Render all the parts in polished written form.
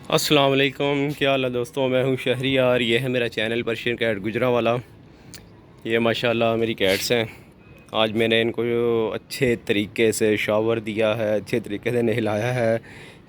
अस्सलाम वालेकुम, क्या हाल है दोस्तों। मैं हूं शहरियार। ये है मेरा चैनल पर्शियन कैट गुजरांवाला। ये माशाल्लाह मेरी कैट्स हैं। आज मैंने इनको अच्छे तरीके से शावर दिया है, अच्छे तरीके से नहलाया है।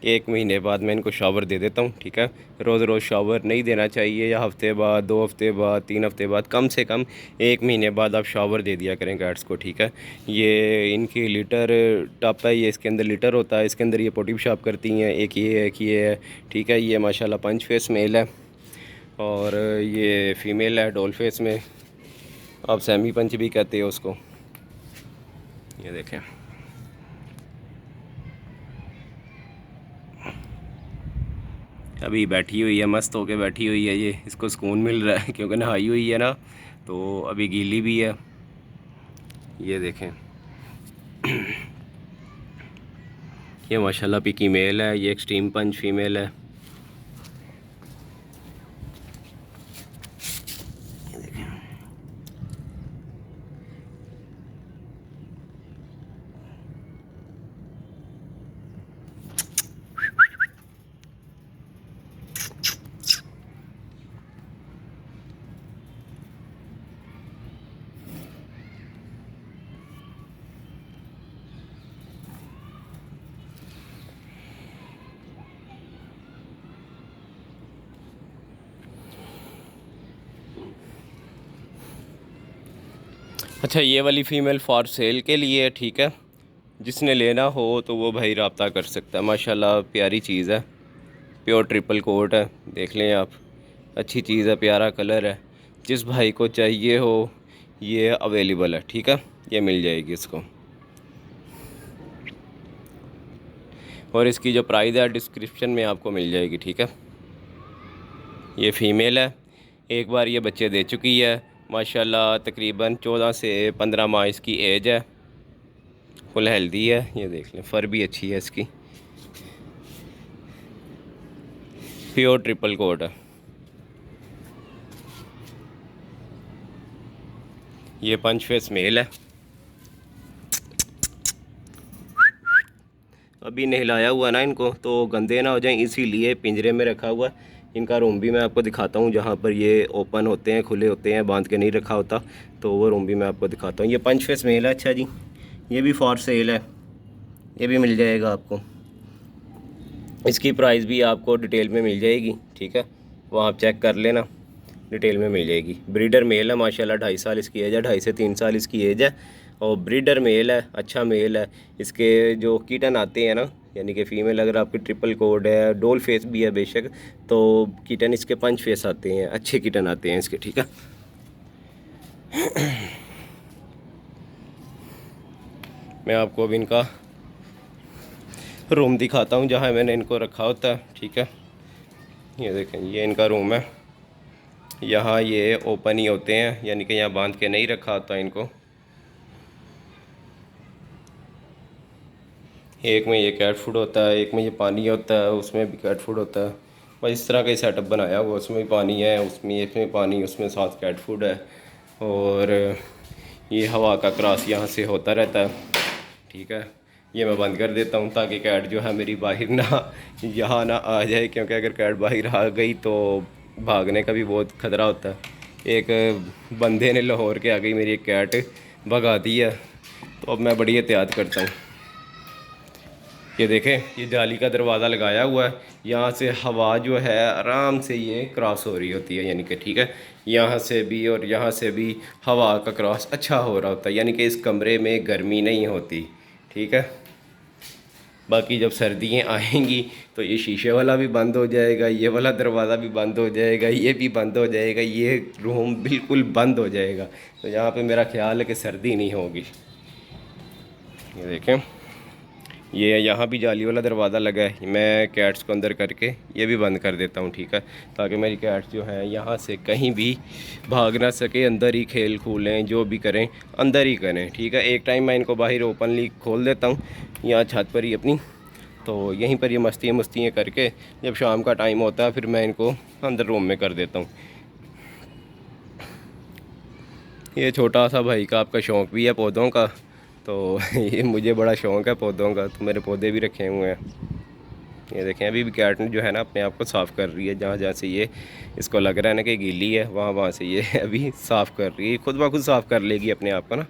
1 महीने बाद मैं इनको शावर दे देता हूँ, ठीक है। रोज़ रोज़ शावर नहीं देना चाहिए, या हफ़्ते बाद, 2 हफ़्ते बाद, 3 हफ़्ते बाद, कम से कम 1 महीने बाद आप शावर दे दिया करें कैट्स को, ठीक है। ये इनकी लीटर टप है, ये इसके अंदर लीटर होता है, इसके अंदर ये पोटी पेशाब करती हैं। एक ये है, ठीक है। ये माशाल्लाह पंच फेस मेल है और ये फ़ीमेल है डोल फेस में। आप सेमी पंच भी कहते हो उसको। ये देखें, अभी बैठी हुई है, मस्त होके बैठी हुई है। ये इसको सुकून मिल रहा है क्योंकि नहाई हुई है ना, तो अभी गीली भी है। ये देखें, ये माशाल्लाह पिकी मेल है, ये एक्सट्रीम पंच फीमेल है। अच्छा, ये वाली फ़ीमेल फॉर सेल के लिए है, ठीक है। जिसने लेना हो तो वो भाई रब्ता कर सकता है। माशाल्लाह प्यारी चीज़ है, प्योर ट्रिपल कोट है, देख लें आप। अच्छी चीज़ है, प्यारा कलर है। जिस भाई को चाहिए हो ये अवेलेबल है, ठीक है। ये मिल जाएगी इसको। और इसकी जो प्राइस है डिस्क्रिप्शन में आपको मिल जाएगी, ठीक है। ये फ़ीमेल है, एक बार ये बच्चे दे चुकी है। माशाल्लाह तकरीबन 14 से 15 माह इसकी एज है। फुल हेल्दी है, ये देख लें, फर भी अच्छी है इसकी। प्योर ट्रिपल कोट है। ये पंच फेस मेल है। अभी नहलाया हुआ ना इनको, तो गंदे ना हो जाएं, इसीलिए पिंजरे में रखा हुआ है। इनका रूम भी मैं आपको दिखाता हूँ, जहाँ पर ये ओपन होते हैं, खुले होते हैं, बांध के नहीं रखा होता, तो वो रूम भी मैं आपको दिखाता हूँ। ये पंच फेस मेल है। अच्छा जी, ये भी फॉर सेल है, ये भी मिल जाएगा आपको। इसकी प्राइस भी आपको डिटेल में मिल जाएगी, ठीक है। वो आप चेक कर लेना, डिटेल में मिल जाएगी। ब्रीडर मेल है माशाल्लाह, 2.5 साल इसकी एज है, 2.5 से 3 साल इसकी एज है। और ब्रीडर मेल है, अच्छा मेल है। इसके जो कीटन आते हैं ना, यानी कि फ़ीमेल अगर आपकी ट्रिपल कोड है, डोल फेस भी है बेशक, तो कीटन इसके पंच फेस आते हैं, अच्छे कीटन आते हैं इसके, ठीक है। मैं आपको अब इनका रूम दिखाता हूँ जहाँ मैंने इनको रखा होता है, ठीक है। ये देखें, ये इनका रूम है। यहाँ ये ओपन ही होते हैं, यानी कि यहाँ बांध के नहीं रखा होता इनको। एक में ये कैट फूड होता है, एक में ये पानी होता है, उसमें भी कैट फूड होता है। बस इस तरह का ही सेटअप बनाया हुआ, उसमें भी पानी है, उसमें इसमें पानी, उसमें साथ कैट फूड है। और ये हवा का क्रॉस यहाँ से होता रहता है, ठीक है। ये मैं बंद कर देता हूँ ताकि कैट जो है मेरी बाहर ना यहाँ ना आ जाए, क्योंकि अगर कैट बाहर आ गई तो भागने का भी बहुत ख़तरा होता है। एक बंदे ने लाहौर के आ गई मेरी एक कैट भगा दी है, तो अब मैं बड़ी एहतियात करता हूँ। ये देखें, ये जाली का दरवाज़ा लगाया हुआ है, यहाँ से हवा जो है आराम से ये क्रॉस हो रही होती है, यानी कि ठीक है। यहाँ से भी और यहाँ से भी हवा का क्रॉस अच्छा हो रहा होता है, यानी कि इस कमरे में गर्मी नहीं होती, ठीक है। बाकी जब सर्दियाँ आएंगी तो ये शीशे वाला भी बंद हो जाएगा, ये वाला दरवाज़ा भी बंद हो जाएगा, ये भी बंद हो जाएगा, ये रूम बिल्कुल बंद हो जाएगा। तो यहाँ पे मेरा ख्याल है कि सर्दी नहीं होगी। ये देखें, ये यहाँ भी जाली वाला दरवाज़ा लगा है। मैं कैट्स को अंदर करके ये भी बंद कर देता हूँ, ठीक है, ताकि मेरी कैट्स जो हैं यहाँ से कहीं भी भाग ना सके, अंदर ही खेल खूलें, जो भी करें अंदर ही करें, ठीक है। एक टाइम मैं इनको बाहर ओपनली खोल देता हूँ, यहाँ छत पर ही अपनी, तो यहीं पर ये मस्तियाँ करके जब शाम का टाइम होता है फिर मैं इनको अंदर रूम में कर देता हूँ। ये छोटा सा भाई का आपका शौक़ भी है पौधों का, तो ये मुझे बड़ा शौक़ है पौधों का, तो मेरे पौधे भी रखे हुए हैं। ये देखें अभी भी कैट जो है ना अपने आप को साफ़ कर रही है, जहाँ जहाँ से ये इसको लग रहा है ना कि गीली है, वहाँ वहाँ से ये अभी साफ़ कर रही है। खुद ब खुद साफ़ कर लेगी अपने आप को ना।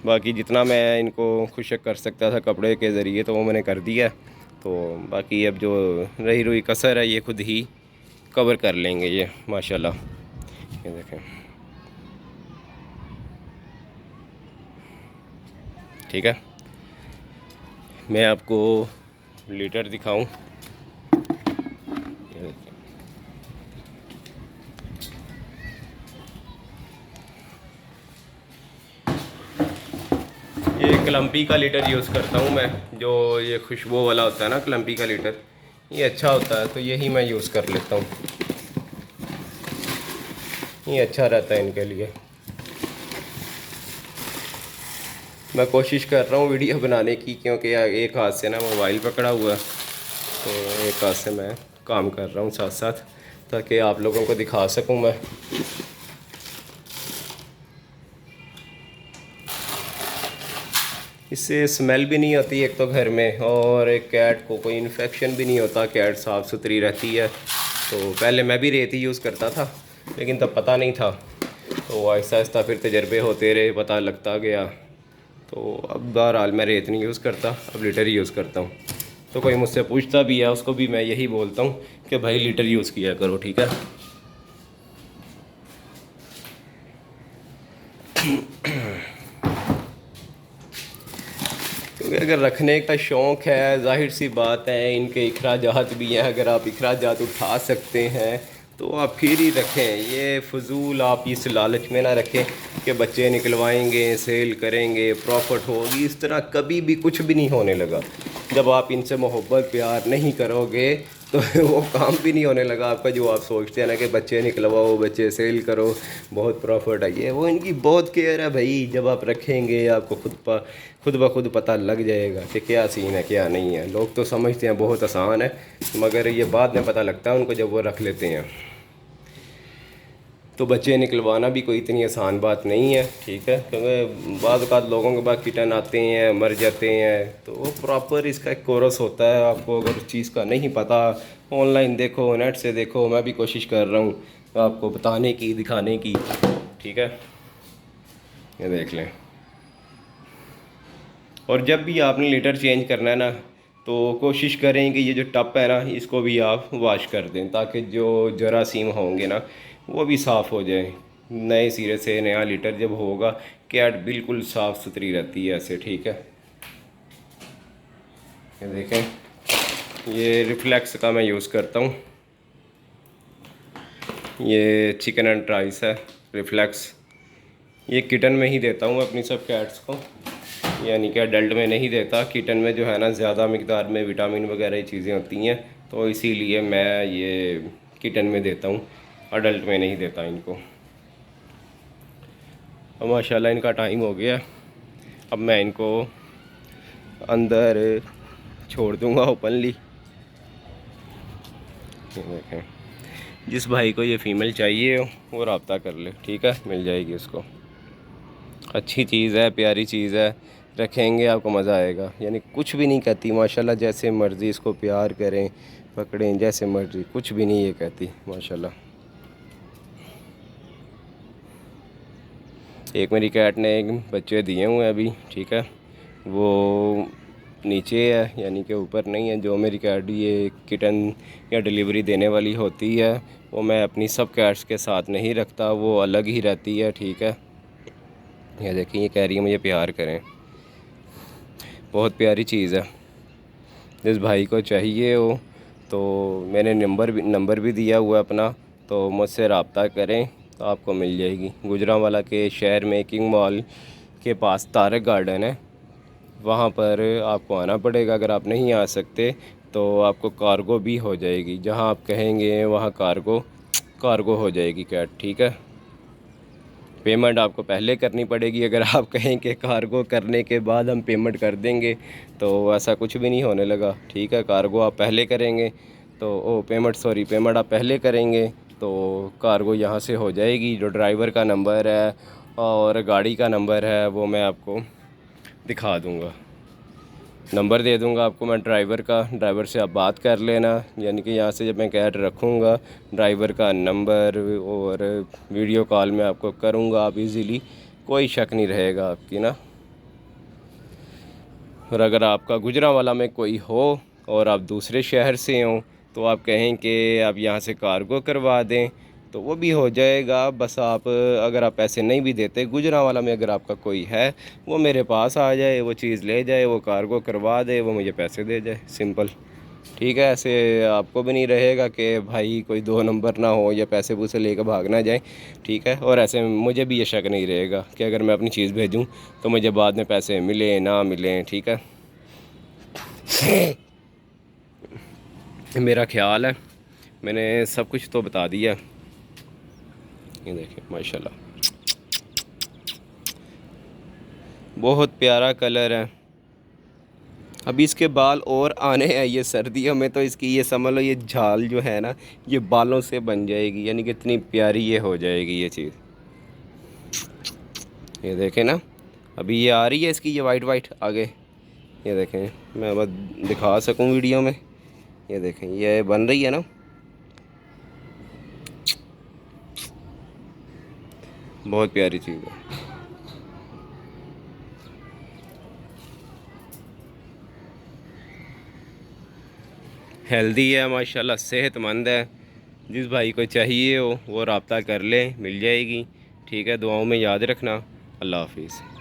बाकी जितना मैं इनको खुशक कर सकता था कपड़े के ज़रिए तो वो मैंने कर दिया। तो बाकी अब जो रही रुई कसर है ये खुद ही कवर कर लेंगे ये माशाल्लाह। ये देखें, ठीक है। मैं आपको लीटर दिखाऊं, ये देखें। ये क्लम्पी का लीटर यूज़ करता हूँ मैं, जो ये खुशबू वाला होता है ना क्लम्पी का लीटर, ये अच्छा होता है तो यही मैं यूज़ कर लेता हूँ। ये अच्छा रहता है इनके लिए। मैं कोशिश कर रहा हूँ वीडियो बनाने की, क्योंकि एक हाथ से ना मोबाइल पकड़ा हुआ है, तो एक हाथ से मैं काम कर रहा हूँ साथ साथ, ताकि आप लोगों को दिखा सकूँ मैं। इससे स्मेल भी नहीं होती एक तो घर में, और एक कैट को कोई इन्फेक्शन भी नहीं होता, कैट साफ़ सुथरी रहती है। तो पहले मैं भी रेत ही यूज़ करता था, लेकिन तब पता नहीं था, तो आहिस्ता आहिस्ता फिर तजर्बे होते रहे, पता लगता गया। तो अब बहरहाल मैं रेत नहीं यूज़ करता, अब लीटर ही यूज़ करता हूँ। तो कोई मुझसे पूछता भी है उसको भी मैं यही बोलता हूँ कि भाई लीटर यूज़ किया करो, ठीक है। क्योंकि अगर रखने का शौक़ है, जाहिर सी बात है इनके अखराजात भी हैं, अगर आप अखराजात उठा सकते हैं तो आप फिर ही रखें। ये फजूल आप इस लालच में ना रखें कि बच्चे निकलवाएंगे, सेल करेंगे, प्रॉफिट होगी, इस तरह कभी भी कुछ भी नहीं होने लगा। जब आप इनसे मोहब्बत प्यार नहीं करोगे तो वो काम भी नहीं होने लगा आपका, जो आप सोचते हैं ना कि बच्चे निकलवाओ, बच्चे सेल करो, बहुत प्रॉफिट है। ये वो इनकी बहुत केयर है भाई। जब आप रखेंगे आपको खुद ब खुद पता लग जाएगा कि क्या सीन है क्या नहीं है। लोग तो समझते हैं बहुत आसान है, मगर ये बाद में पता लगता है उनको जब वो रख लेते हैं। तो बच्चे निकलवाना भी कोई इतनी आसान बात नहीं है, ठीक है। क्योंकि बाद औक़ात लोगों के पास कीटाणु आते हैं, मर जाते हैं, तो वो प्रॉपर इसका एक कोर्स होता है। आपको अगर उस चीज़ का नहीं पता, ऑनलाइन देखो, नेट से देखो, मैं भी कोशिश कर रहा हूँ आपको बताने की, दिखाने की, ठीक है। ये देख लें। और जब भी आपने लीटर चेंज करना है ना, तो कोशिश करें कि ये जो टप है ना इसको भी आप वॉश कर दें, ताकि जो जरासीम होंगे ना वो भी साफ़ हो जाए। नए सिरे से नया लीटर जब होगा, कैट बिल्कुल साफ़ सुथरी रहती है ऐसे, ठीक है। ये देखें, ये रिफ्लेक्स का मैं यूज़ करता हूँ। ये चिकन एंड राइस है रिफ्लेक्स। ये किटन में ही देता हूँ अपनी सब कैट्स को, यानी कि अडल्ट में नहीं देता। किटन में जो है ना ज़्यादा मिकदार में विटामिन वगैरह चीज़ें होती हैं, तो इसीलिए मैं ये किटन में देता हूँ, अडल्ट में नहीं देता इनको। अब माशाल्लाह इनका टाइम हो गया, अब मैं इनको अंदर छोड़ दूँगा ओपनली। देखें, जिस भाई को ये फ़ीमेल चाहिए वो रब्ता कर ले, ठीक है, मिल जाएगी उसको। अच्छी चीज़ है, प्यारी चीज़ है, रखेंगे आपको मज़ा आएगा। यानी कुछ भी नहीं कहती माशाल्लाह, जैसे मर्ज़ी इसको प्यार करें, पकड़ें जैसे मर्ज़ी, कुछ भी नहीं ये कहती माशाल्लाह। एक मेरी कैट ने एक बच्चे दिए हुए हैं अभी, ठीक है, वो नीचे है, यानी कि ऊपर नहीं है। जो मेरी कैट ये किटन या डिलीवरी देने वाली होती है, वो मैं अपनी सब कैट्स के साथ नहीं रखता, वो अलग ही रहती है, ठीक है। ये देखिए, ये कह रही है मुझे प्यार करें, बहुत प्यारी चीज़ है। जिस भाई को चाहिए हो तो मैंने नंबर भी दिया हुआ है अपना, तो मुझसे रब्ता करें तो आपको मिल जाएगी। गुजरांवाला के शहर में किंग मॉल के पास तारक गार्डन है, वहाँ पर आपको आना पड़ेगा। अगर आप नहीं आ सकते तो आपको कार्गो भी हो जाएगी, जहाँ आप कहेंगे वहाँ कार्गो हो जाएगी कैट, ठीक है। पेमेंट आपको पहले करनी पड़ेगी। अगर आप कहें कि कार्गो करने के बाद हम पेमेंट कर देंगे, तो ऐसा कुछ भी नहीं होने लगा, ठीक है। कार्गो आप पहले करेंगे तो पेमेंट आप पहले करेंगे तो कार्गो यहाँ से हो जाएगी। जो ड्राइवर का नंबर है और गाड़ी का नंबर है वो मैं आपको दिखा दूँगा। नंबर दे दूंगा आपको मैं ड्राइवर का, ड्राइवर से आप बात कर लेना। यानी कि यहाँ से जब मैं कैट रखूँगा ड्राइवर का नंबर और वीडियो कॉल में आपको करूँगा, आप इजीली, कोई शक नहीं रहेगा आपकी ना। और अगर आपका गुजरांवाला में कोई हो और आप दूसरे शहर से हों तो आप कहें कि आप यहाँ से कार्गो करवा दें तो वो भी हो जाएगा। बस आप अगर आप पैसे नहीं भी देते, गुजरांवाला में अगर आपका कोई है वो मेरे पास आ जाए, वो चीज़ ले जाए, वो कार्गो करवा दे, वो मुझे पैसे दे जाए, सिंपल। ठीक है, ऐसे आपको भी नहीं रहेगा कि भाई कोई दो नंबर ना हो या पैसे पूसे लेकर भाग ना जाए। ठीक है, और ऐसे मुझे भी ये शक नहीं रहेगा कि अगर मैं अपनी चीज़ भेजूँ तो मुझे बाद में पैसे मिले ना मिलें। ठीक है, मेरा ख्याल है मैंने सब कुछ तो बता दिया। ये देखिए माशाल्लाह बहुत प्यारा कलर है। अभी इसके बाल और आने हैं, ये सर्दियों में तो इसकी ये समझ लो ये झाल जो है ना ये बालों से बन जाएगी, यानी कि इतनी प्यारी ये हो जाएगी ये चीज़। ये देखें ना, अभी ये आ रही है इसकी ये वाइट वाइट आगे, ये देखें, मैं बस दिखा सकूं वीडियो में। ये देखें ये बन रही है ना, बहुत प्यारी चीज़ है। हेल्दी है माशाल्लाह, सेहतमंद है। जिस भाई को चाहिए हो वो रब्ता कर ले, मिल जाएगी। ठीक है, दुआओं में याद रखना। अल्लाह हाफिज़।